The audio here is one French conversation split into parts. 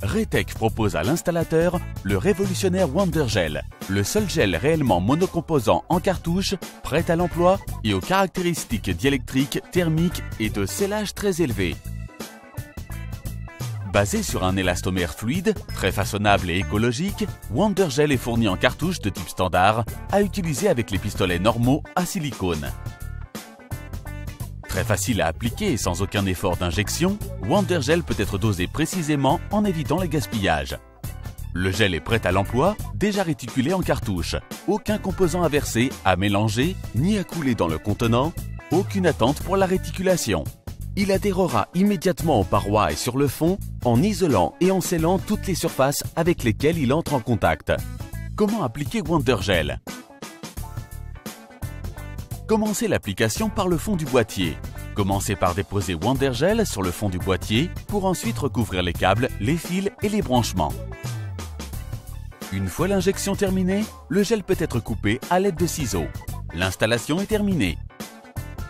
Reitec propose à l'installateur le révolutionnaire WonderGel, le seul gel réellement monocomposant en cartouche, prêt à l'emploi et aux caractéristiques diélectriques, thermiques et de scellage très élevées. Basé sur un élastomère fluide, très façonnable et écologique, WonderGel est fourni en cartouche de type standard, à utiliser avec les pistolets normaux à silicone. Très facile à appliquer et sans aucun effort d'injection, WonderGel peut être dosé précisément en évitant les gaspillages. Le gel est prêt à l'emploi, déjà réticulé en cartouche. Aucun composant à verser, à mélanger, ni à couler dans le contenant. Aucune attente pour la réticulation. Il adhérera immédiatement aux parois et sur le fond en isolant et en scellant toutes les surfaces avec lesquelles il entre en contact. Comment appliquer WonderGel ? Commencez l'application par le fond du boîtier. Commencez par déposer WonderGel sur le fond du boîtier pour ensuite recouvrir les câbles, les fils et les branchements. Une fois l'injection terminée, le gel peut être coupé à l'aide de ciseaux. L'installation est terminée.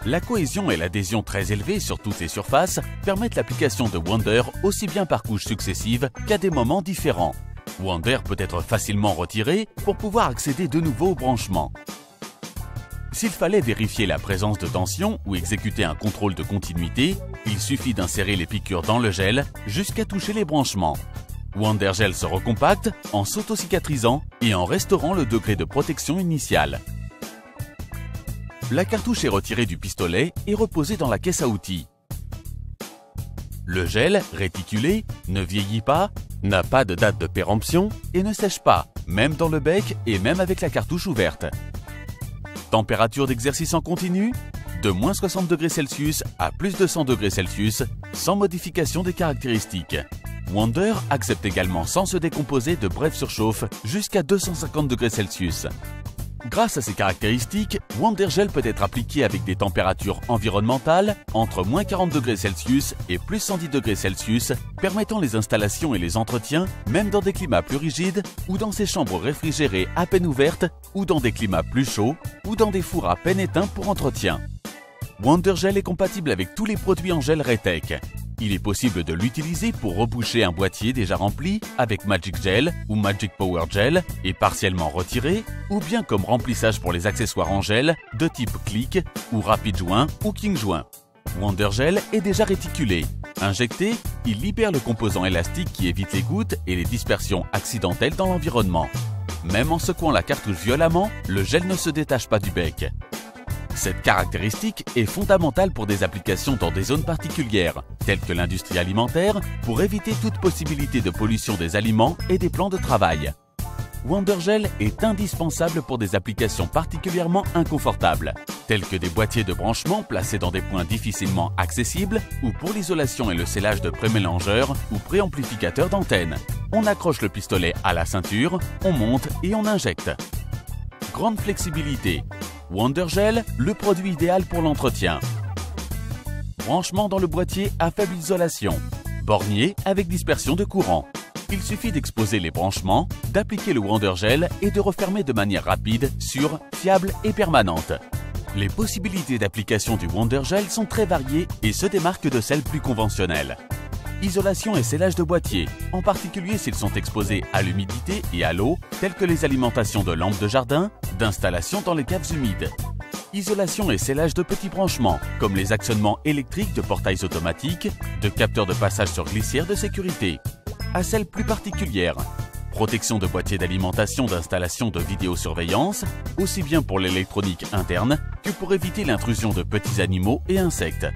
La cohésion et l'adhésion très élevées sur toutes les surfaces permettent l'application de Wonder aussi bien par couches successives qu'à des moments différents. Wonder peut être facilement retiré pour pouvoir accéder de nouveau au branchement. S'il fallait vérifier la présence de tension ou exécuter un contrôle de continuité, il suffit d'insérer les piqûres dans le gel jusqu'à toucher les branchements. WonderGel se recompacte en s'auto-cicatrisant et en restaurant le degré de protection initial. La cartouche est retirée du pistolet et reposée dans la caisse à outils. Le gel, réticulé, ne vieillit pas, n'a pas de date de péremption et ne sèche pas, même dans le bec et même avec la cartouche ouverte. Température d'exercice en continu, de moins 60 degrés Celsius à plus de 100 degrés Celsius, sans modification des caractéristiques. Wonder accepte également sans se décomposer de brèves surchauffe jusqu'à 250 degrés Celsius. Grâce à ces caractéristiques, WonderGel peut être appliqué avec des températures environnementales entre moins 40 degrés Celsius et plus 110 degrés Celsius, permettant les installations et les entretiens même dans des climats plus rigides ou dans ces chambres réfrigérées à peine ouvertes ou dans des climats plus chauds ou dans des fours à peine éteints pour entretien. WonderGel est compatible avec tous les produits en gel Reitec. Il est possible de l'utiliser pour reboucher un boîtier déjà rempli avec Magic Gel ou Magic Power Gel et partiellement retiré, ou bien comme remplissage pour les accessoires en gel de type Click ou Rapid Joint ou King Joint. WonderGel est déjà réticulé. Injecté, il libère le composant élastique qui évite les gouttes et les dispersions accidentelles dans l'environnement. Même en secouant la cartouche violemment, le gel ne se détache pas du bec. Cette caractéristique est fondamentale pour des applications dans des zones particulières, telles que l'industrie alimentaire, pour éviter toute possibilité de pollution des aliments et des plans de travail. WonderGel est indispensable pour des applications particulièrement inconfortables, telles que des boîtiers de branchement placés dans des points difficilement accessibles ou pour l'isolation et le scellage de prémélangeurs ou préamplificateurs d'antennes. On accroche le pistolet à la ceinture, on monte et on injecte. Grande flexibilité. WonderGel, le produit idéal pour l'entretien. Branchement dans le boîtier à faible isolation. Bornier avec dispersion de courant. Il suffit d'exposer les branchements, d'appliquer le WonderGel et de refermer de manière rapide, sûre, fiable et permanente. Les possibilités d'application du WonderGel sont très variées et se démarquent de celles plus conventionnelles. Isolation et scellage de boîtiers, en particulier s'ils sont exposés à l'humidité et à l'eau, telles que les alimentations de lampes de jardin, d'installations dans les caves humides. Isolation et scellage de petits branchements, comme les actionnements électriques de portails automatiques, de capteurs de passage sur glissière de sécurité. À celles plus particulières, protection de boîtiers d'alimentation d'installation de vidéosurveillance, aussi bien pour l'électronique interne que pour éviter l'intrusion de petits animaux et insectes.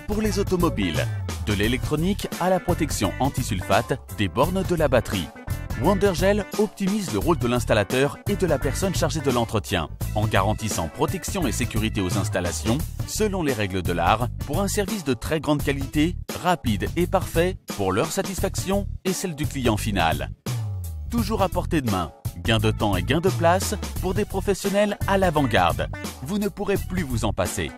Pour les automobiles, de l'électronique à la protection anti-sulfate des bornes de la batterie. WonderGel optimise le rôle de l'installateur et de la personne chargée de l'entretien, en garantissant protection et sécurité aux installations, selon les règles de l'art, pour un service de très grande qualité, rapide et parfait, pour leur satisfaction et celle du client final. Toujours à portée de main, gain de temps et gain de place pour des professionnels à l'avant-garde. Vous ne pourrez plus vous en passer.